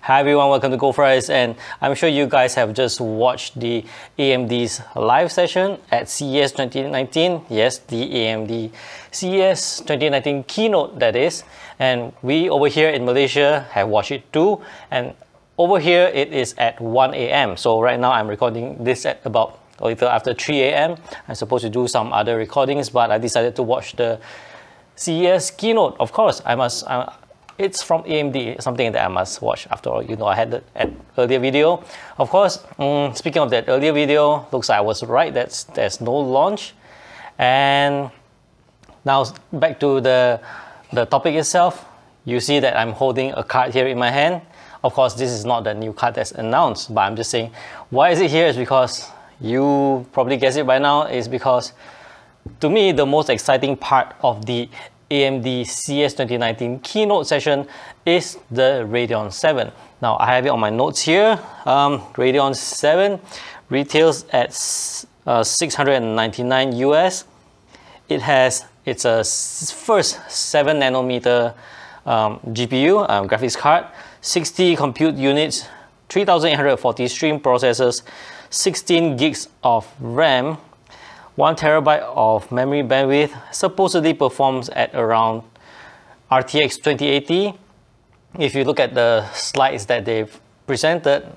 Hi everyone, welcome to goldfries, and I'm sure you guys have just watched the AMD's live session at CES 2019. Yes, the AMD CES 2019 keynote, that is. And we over here in Malaysia have watched it too. And over here it is at 1 AM. So right now I'm recording this at about a little after 3 AM. I'm supposed to do some other recordings, but I decided to watch the CES keynote. Of course, it's from AMD, something that I must watch. After all, you know, I had an earlier video. Of course, speaking of that earlier video, looks like I was right, there's no launch. And now back to the topic itself. You see that I'm holding a card here in my hand. Of course, this is not the new card that's announced, but I'm just saying, why is it here is because you probably guessed it by now, is because to me, the most exciting part of the AMD CES 2019 keynote session is the Radeon VII. Now, I have it on my notes here. Radeon VII retails at $699 US. It's a first 7nm GPU, graphics card, 60 compute units, 3840 stream processors, 16 gigs of RAM, 1 terabyte of memory bandwidth, supposedly performs at around RTX 2080. If you look at the slides that they've presented,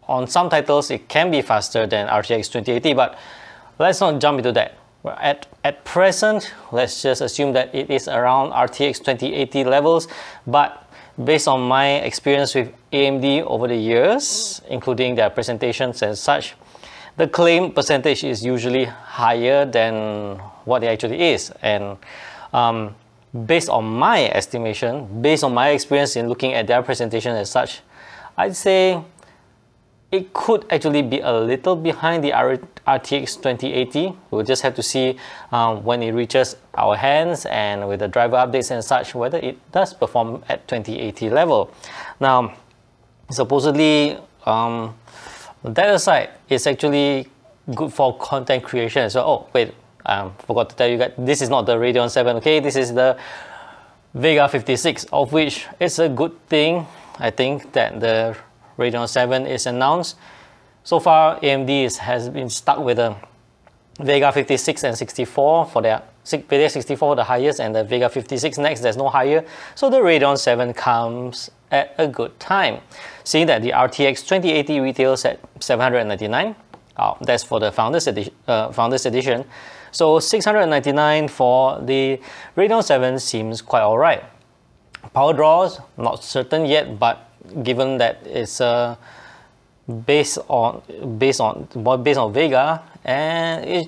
on some titles it can be faster than RTX 2080, but let's not jump into that. At present, let's just assume that it is around RTX 2080 levels, but based on my experience with AMD over the years, including their presentations and such, the claim percentage is usually higher than what it actually is. And based on my estimation, based on my experience in looking at their presentation as such, I'd say it could actually be a little behind the RTX 2080. We'll just have to see when it reaches our hands and with the driver updates and such, whether it does perform at 2080 level. Now, supposedly, that aside, it's actually good for content creation as well. Oh, wait, forgot to tell you guys, this is not the Radeon VII, okay? This is the Vega 56, of which it's a good thing, I think, that the Radeon VII is announced. So far, AMD has been stuck with the Vega 56 and 64 for their Vega 64 for the highest, and the Vega 56 next, there's no higher. So the Radeon VII comes at a good time, seeing that the RTX 2080 retails at $799. That's for the Founders Edition. So $699 for the Radeon VII seems quite alright. Power draws, not certain yet, but given that it's based on Vega, and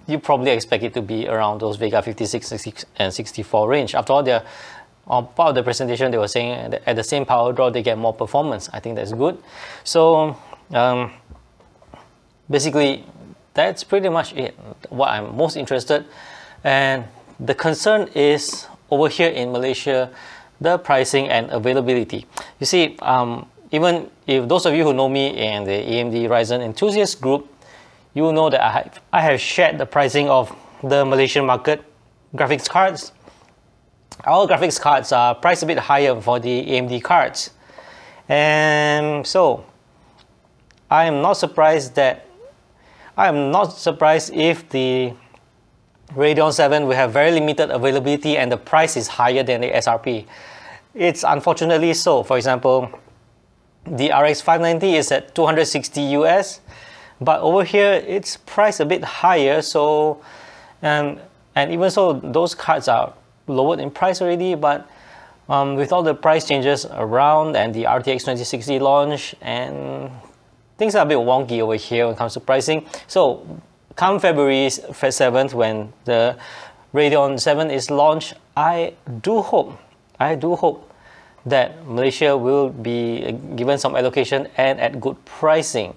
you probably expect it to be around those Vega 56 and 64 range. After all, on part of the presentation, they were saying that at the same power draw, they get more performance. I think that's good. So basically, that's pretty much it, what I'm most interested. And the concern is over here in Malaysia, the pricing and availability. You see, even if those of you who know me in the AMD Ryzen enthusiast group, you will know that I have shared the pricing of the Malaysian market graphics cards. Our graphics cards are priced a bit higher for the AMD cards. And so, I am not surprised if the Radeon VII will have very limited availability and the price is higher than the SRP. It's unfortunately so. For example, the RX 590 is at 260 US, but over here it's priced a bit higher. So, and even so, those cards are lowered in price already, but with all the price changes around and the RTX 2060 launch, and things are a bit wonky over here when it comes to pricing. So come February 7th, when the Radeon VII is launched, I do hope that Malaysia will be given some allocation and at good pricing.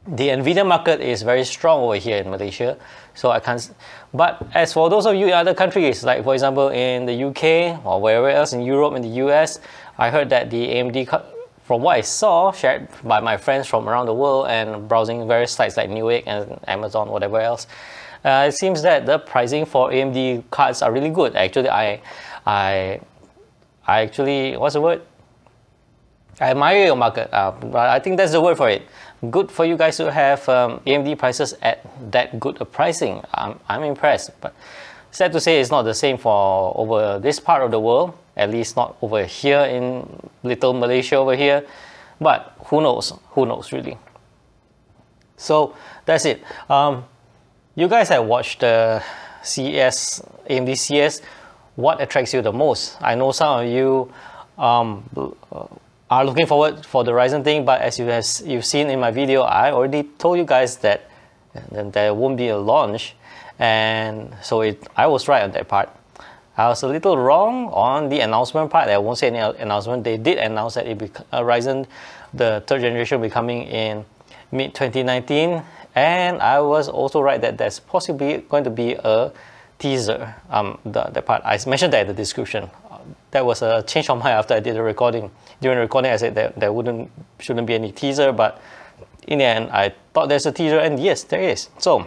The Nvidia market is very strong over here in Malaysia, so I can't. But as for those of you in other countries, like for example in the UK or wherever else in Europe and the US, I heard that the AMD, from what I saw, shared by my friends from around the world and browsing various sites like Newegg and Amazon, whatever else, it seems that the pricing for AMD cards are really good. Actually, I actually, what's the word? I admire your market, but I think that's the word for it. Good for you guys to have AMD prices at that good a pricing. I'm impressed, but sad to say it's not the same for over this part of the world, at least not over here in little Malaysia over here, but who knows really. So that's it. You guys have watched the CES, AMD CES. What attracts you the most? I know some of you are looking forward for the Ryzen thing, but as you've seen in my video, I already told you guys that there won't be a launch, and so I was right on that part. I was a little wrong on the announcement part. I won't say any announcement. They did announce that Ryzen, the 3rd generation, will be coming in mid-2019, and I was also right that there's possibly going to be a teaser. The part I mentioned that in the description. That was a change of mind after I did the recording. During the recording, I said that there shouldn't be any teaser, but in the end, I thought there's a teaser, and yes, there is. So,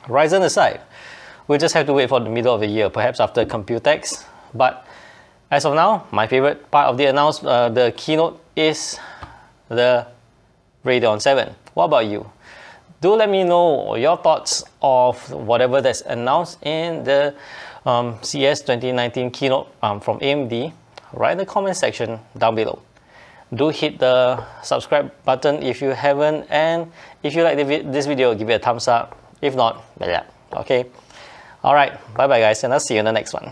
Ryzen aside, we'll just have to wait for the middle of the year, perhaps after Computex. But as of now, my favorite part of the keynote is the Radeon VII. What about you? Do let me know your thoughts of whatever that's announced in the CES 2019 keynote from AMD. Write in the comment section down below. Do hit the subscribe button if you haven't, and if you like this video, give it a thumbs up. If not, yeah, okay. Alright, bye bye guys, and I'll see you in the next one.